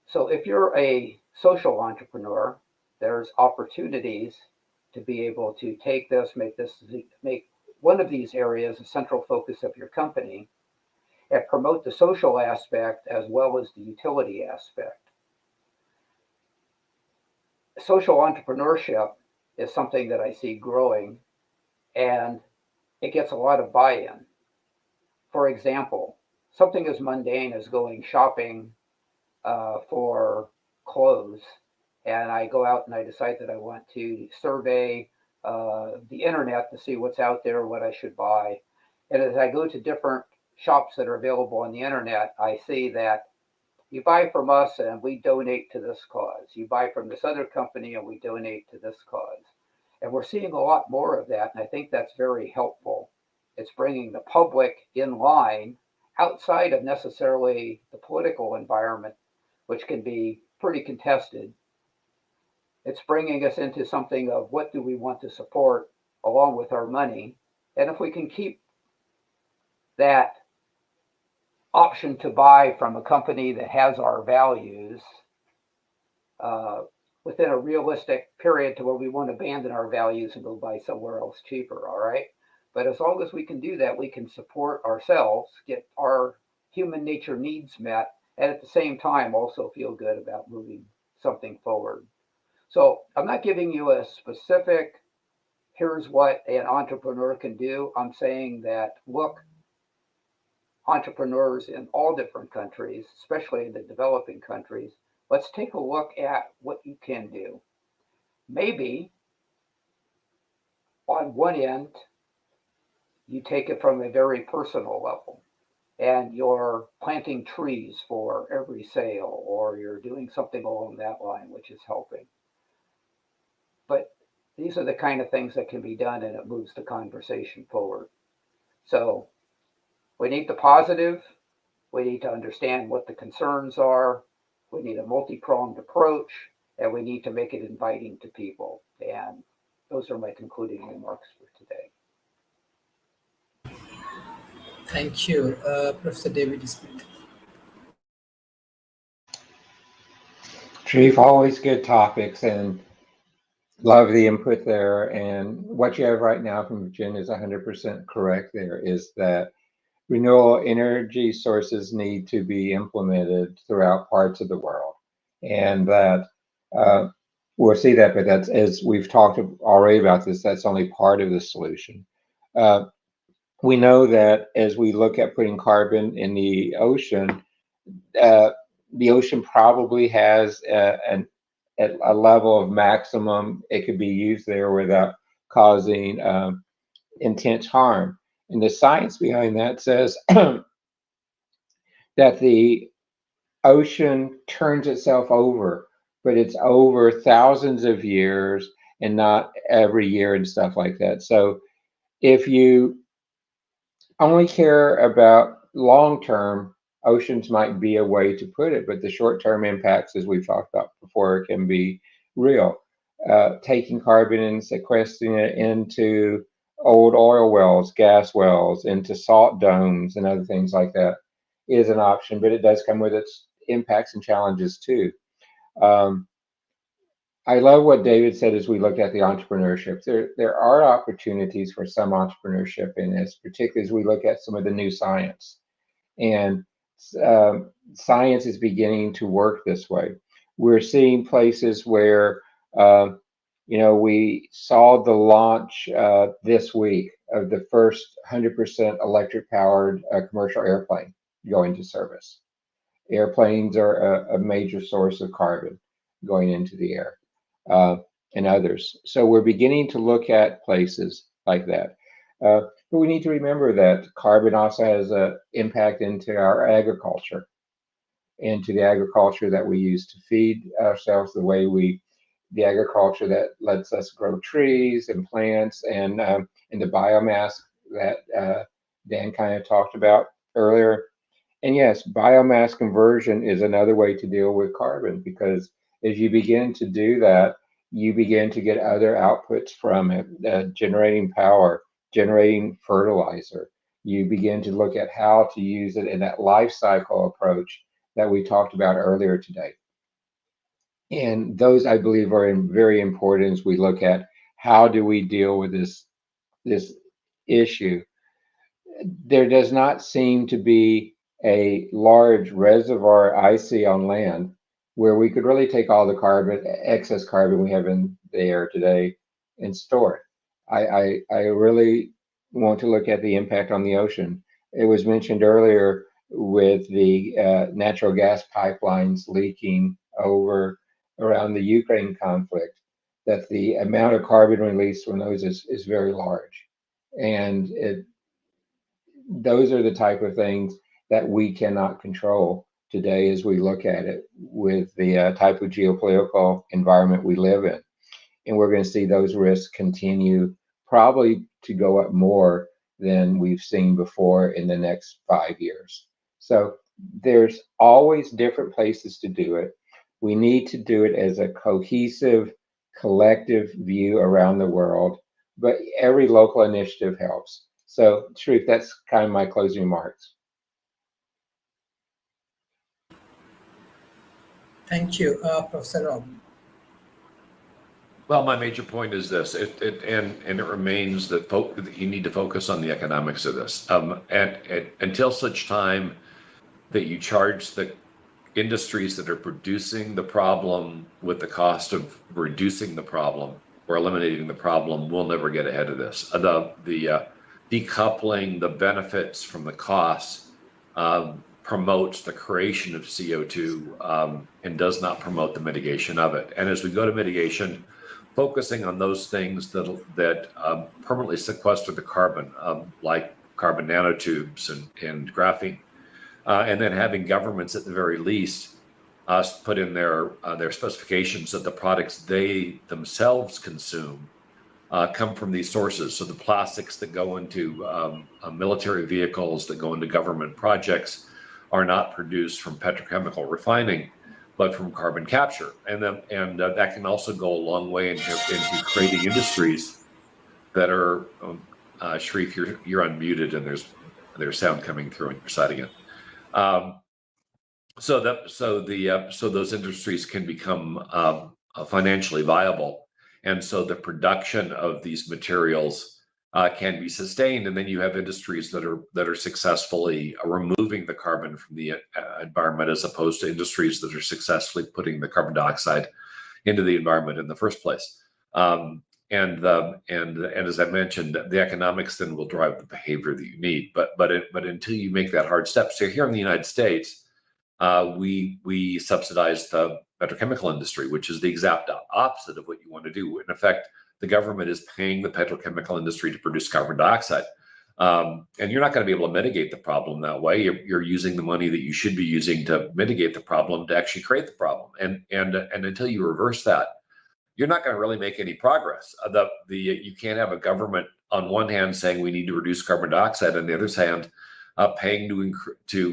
S2: So if you're a social entrepreneur, there's opportunities to be able to take this, make one of these areas a central focus of your company, and promote the social aspect as well as the utility aspect. Social entrepreneurship is something that I see growing, and it gets a lot of buy-in. For example, something as mundane as going shopping for clothes, and I go out and I decide that I want to survey the internet to see what's out there, what I should buy. And as I go to different shops that are available on the internet, I see that you buy from us and we donate to this cause. You buy from this other company and we donate to this cause. And we're seeing a lot more of that, and I think that's very helpful. It's bringing the public in line outside of necessarily the political environment, which can be pretty contested. It's bringing us into something of what do we want to support along with our money. And if we can keep that option to buy from a company that has our values within a realistic period to where we won't abandon our values and go buy somewhere else cheaper, all right? But as long as we can do that, we can support ourselves, get our human nature needs met, and at the same time also feel good about moving something forward. So I'm not giving you a specific, here's what an entrepreneur can do. I'm saying that, look, entrepreneurs in all different countries, especially in the developing countries, let's take a look at what you can do. Maybe on one end, you take it from a very personal level and you're planting trees for every sale, or you're doing something along that line, which is helping. But these are the kind of things that can be done, and it moves the conversation forward. So we need the positive. We need to understand what the concerns are. We need a multi-pronged approach, and we need to make it inviting to people. And those are my concluding remarks for today.
S1: Thank you, Professor David Smith.
S3: Chief, always good topics, and love the input there. And what you have right now from Virginia is 100% correct. There is that renewable energy sources need to be implemented throughout parts of the world, and that we'll see that. But that's, as we've talked already about this, that's only part of the solution. We know that as we look at putting carbon in the ocean probably has a level of maximum it could be used there without causing intense harm. And the science behind that says that the ocean turns itself over, but it's over thousands of years and not every year and stuff like that. So if you only care about long term, oceans might be a way to put it, but the short term impacts, as we've talked about before, can be real. Taking carbon and sequestering it into old oil wells, gas wells, into salt domes, and other things like that is an option, but it does come with its impacts and challenges too. I love what David said as we look at the entrepreneurship. There are opportunities for some entrepreneurship in this, particularly as we look at some of the new science. And science is beginning to work this way. We're seeing places where, we saw the launch this week of the first 100% electric powered commercial airplane going to service. Airplanes are a major source of carbon going into the air. And others. So we're beginning to look at places like that. But we need to remember that carbon also has an impact into our agriculture, into the agriculture that we use to feed ourselves, the agriculture that lets us grow trees and plants, and the biomass that Dan kind of talked about earlier. And yes, biomass conversion is another way to deal with carbon, because as you begin to do that, you begin to get other outputs from it, generating power, generating fertilizer. You begin to look at how to use it in that life cycle approach that we talked about earlier today. And those, I believe, are very important as we look at how do we deal with this issue. There does not seem to be a large reservoir I see on land where we could really take all the carbon, excess carbon we have in the air today, and store it. I really want to look at the impact on the ocean. It was mentioned earlier with the natural gas pipelines leaking over around the Ukraine conflict, that the amount of carbon released from those is very large. And those are the type of things that we cannot control today as we look at it with the type of geopolitical environment we live in. And we're going to see those risks continue probably to go up more than we've seen before in the next 5 years. So there's always different places to do it. We need to do it as a cohesive, collective view around the world, but every local initiative helps. So, Sharif, that's kind of my closing remarks.
S1: Thank you, Professor Rob.
S4: Well, my major point is this, and it remains that you need to focus on the economics of this. And until such time that you charge the industries that are producing the problem with the cost of reducing the problem or eliminating the problem, we'll never get ahead of this. The decoupling the benefits from the costs promotes the creation of CO2 and does not promote the mitigation of it. And as we go to mitigation, focusing on those things that permanently sequester the carbon, like carbon nanotubes and graphene, and then having governments at the very least put in their specifications that the products they themselves consume come from these sources. So the plastics that go into military vehicles, that go into government projects, are not produced from petrochemical refining, but from carbon capture. And that can also go a long way into creating industries that are, Sharif, you're unmuted and there's sound coming through on your side again. So those industries can become financially viable. And so the production of these materials can be sustained, and then you have industries that are successfully removing the carbon from the environment, as opposed to industries that are successfully putting the carbon dioxide into the environment in the first place. And as I mentioned, the economics then will drive the behavior that you need. But until you make that hard step, so here in the United States, we subsidize the petrochemical industry, which is the exact opposite of what you want to do. In effect, the government is paying the petrochemical industry to produce carbon dioxide. And you're not going to be able to mitigate the problem that way. You're using the money that you should be using to mitigate the problem to actually create the problem. And until you reverse that, you're not going to really make any progress. You can't have a government on one hand saying we need to reduce carbon dioxide, on the other hand, paying to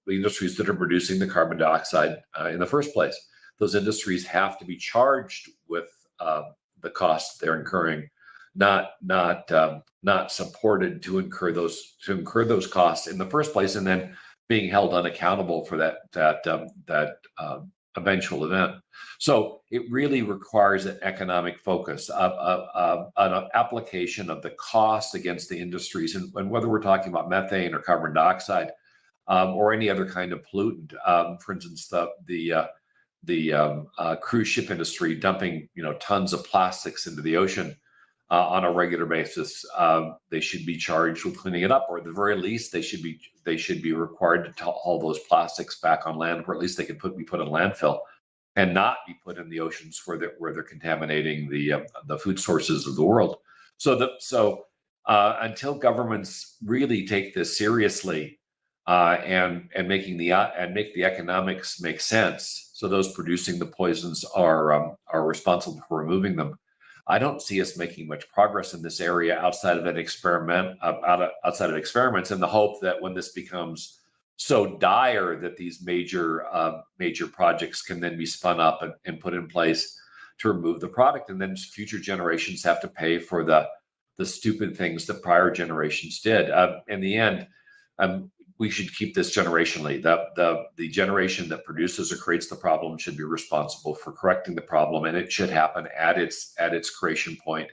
S4: the industries that are producing the carbon dioxide in the first place. Those industries have to be charged with the costs they're incurring, not supported to incur those costs in the first place, and then being held unaccountable for that eventual event. So it really requires an economic focus, an application of the cost against the industries, and whether we're talking about methane or carbon dioxide or any other kind of pollutant. For instance, the cruise ship industry dumping tons of plastics into the ocean on a regular basis. They should be charged with cleaning it up, or at the very least, they should be required to haul those plastics back on land, or at least they could be put in landfill and not be put in the oceans where they're contaminating the food sources of the world. So until governments really take this seriously and make the economics make sense, so those producing the poisons are responsible for removing them, I don't see us making much progress in this area outside of outside of experiments, in the hope that when this becomes so dire that these major projects can then be spun up and put in place to remove the product, and then future generations have to pay for the stupid things that prior generations did. In the end, we should keep this generationally. The generation that produces or creates the problem should be responsible for correcting the problem, and it should happen at its creation point,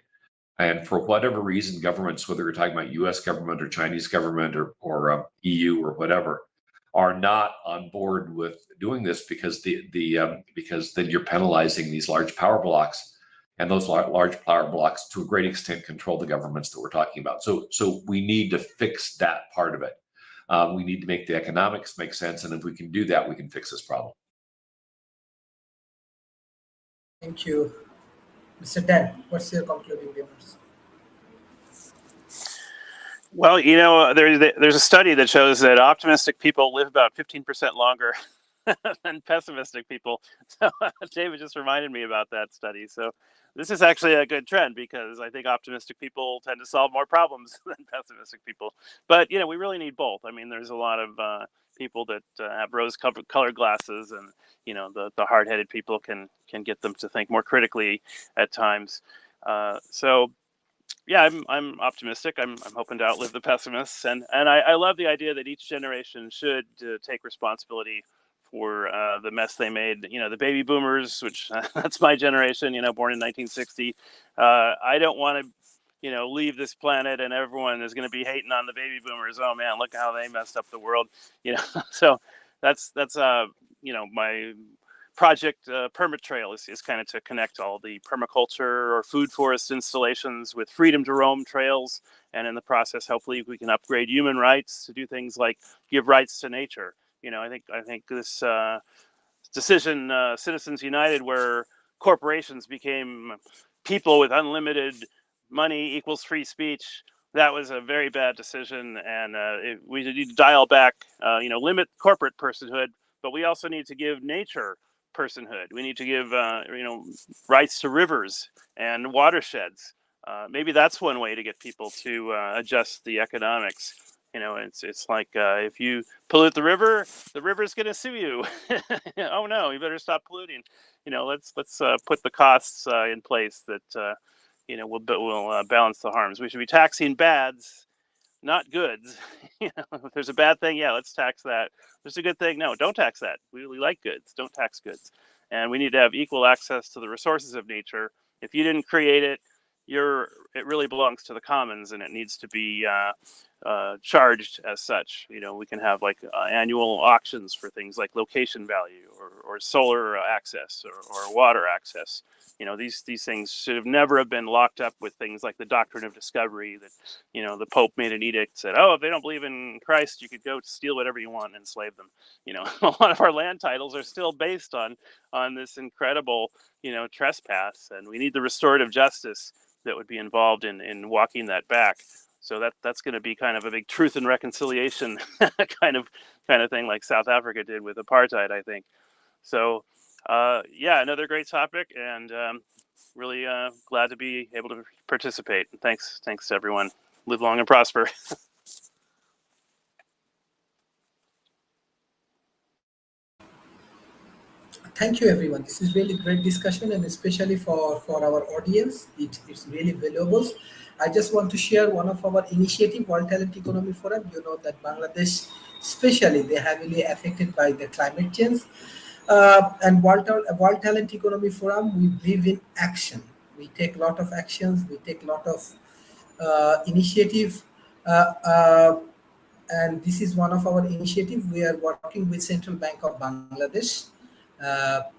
S4: And for whatever reason, governments, whether you're talking about U.S. government or Chinese government or EU or whatever, are not on board with doing this because because then you're penalizing these large power blocks, and those large power blocks to a great extent control the governments that we're talking about. So we need to fix that part of it. We need to make the economics make sense, and if we can do that, we can fix this problem.
S1: Thank you. Mr. Dan, what's your concluding remarks?
S5: Well, there's a study that shows that optimistic people live about 15% longer than pessimistic people. So David just reminded me about that study. So this is actually a good trend because I think optimistic people tend to solve more problems than pessimistic people. But we really need both. I mean, there's a lot of people that have rose-colored glasses, and the hard-headed people can get them to think more critically at times. So. Yeah, I'm optimistic. I'm hoping to outlive the pessimists, and I love the idea that each generation should take responsibility for the mess they made. The baby boomers, which that's my generation. Born in 1960. I don't want to, leave this planet and everyone is going to be hating on the baby boomers. Oh man, look how they messed up the world. So that's my project Permatrail is kind of to connect all the permaculture or food forest installations with freedom to roam trails, and in the process, hopefully, we can upgrade human rights to do things like give rights to nature. I think this decision, Citizens United, where corporations became people with unlimited money equals free speech. That was a very bad decision, and we need to dial back, limit corporate personhood, but we also need to give nature personhood. We need to give rights to rivers and watersheds. Maybe that's one way to get people to adjust the economics. It's like if you pollute the river's going to sue you. Oh no, you better stop polluting. Let's put the costs in place that will balance the harms. We should be taxing bads, not goods. If there's a bad thing, yeah, let's tax that. If there's a good thing, no, don't tax that. We really like goods, don't tax goods. And we need to have equal access to the resources of nature. If you didn't create it, it really belongs to the commons, and it needs to be charged as such. We can have like annual auctions for things like location value or solar access or water access. These things should have never have been locked up with things like the doctrine of discovery that, the Pope made an edict, said, oh, if they don't believe in Christ, you could go steal whatever you want and enslave them. A lot of our land titles are still based on this incredible, trespass, and we need the restorative justice that would be involved in walking that back. So that's going to be kind of a big truth and reconciliation kind of thing, like South Africa did with apartheid, I think. So, another great topic, and really glad to be able to participate. Thanks to everyone. Live long and prosper.
S1: Thank you, everyone. This is really great discussion, and especially for our audience, it's really valuable. I just want to share one of our initiative, World Talent Economy Forum. You know that Bangladesh, especially, they're heavily affected by the climate change. And World Talent Economy Forum, we believe in action. We take a lot of actions. We take a lot of initiative. And this is one of our initiatives. We are working with Central Bank of Bangladesh.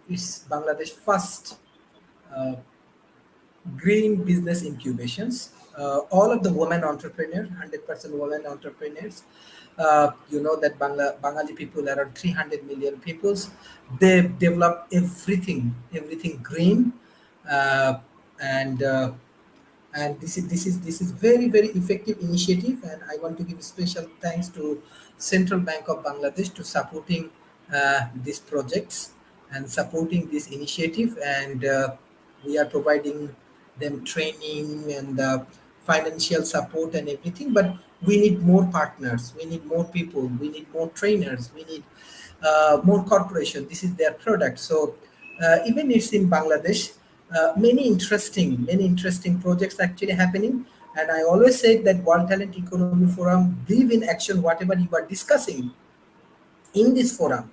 S1: It's Bangladesh first green business incubations. All of the women entrepreneurs, 100% women entrepreneurs. You know that Bengali people, around 300 million people. They develop everything green, and this is very effective initiative, and I want to give special thanks to Central Bank of Bangladesh to supporting these projects and supporting this initiative, and we are providing them training and financial support and everything, but we need more partners, we need more people, we need more trainers, we need more corporation. This is their product. So even it's in Bangladesh, many interesting projects actually happening. And I always say that World Talent Economy Forum believe in action. Whatever you are discussing in this forum,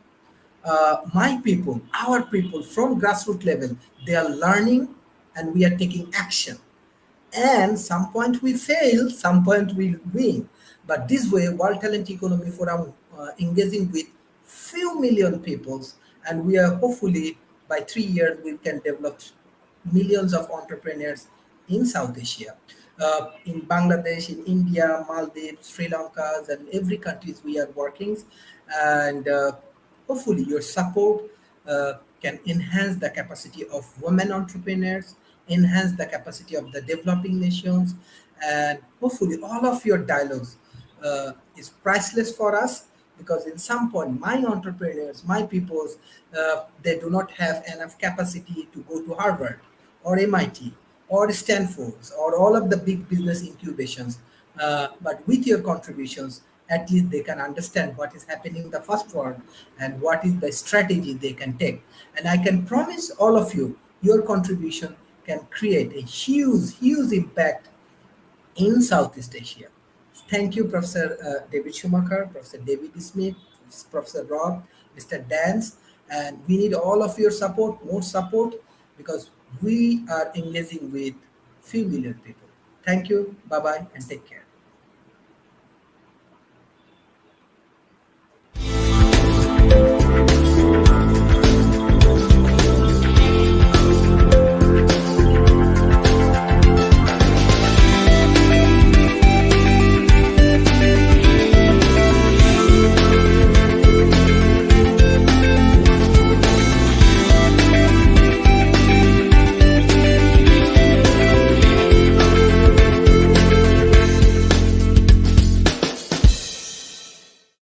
S1: my people, our people from grassroots level, they are learning, and we are taking action. And some point we fail, some point we win. But this way, World Talent Economy Forum engaging with few million peoples, and we are hopefully by 3 years we can develop millions of entrepreneurs in South Asia, in Bangladesh, in India, Maldives, Sri Lanka, and every countries we are working, and hopefully your support can enhance the capacity of women entrepreneurs, enhance the capacity of the developing nations, and hopefully all of your dialogues is priceless for us, because in some point my entrepreneurs, my peoples, they do not have enough capacity to go to Harvard or MIT or Stanford or all of the big business incubations. But with your contributions, at least they can understand what is happening in the first world and what is the strategy they can take. And I can promise all of you, your contribution can create a huge, huge impact in Southeast Asia. Thank you, Professor David Schumacher, Professor David Smith, Professor Rob, Mr. Dance, and we need all of your support, more support, because we are engaging with few million people. Thank you, bye bye, and take care.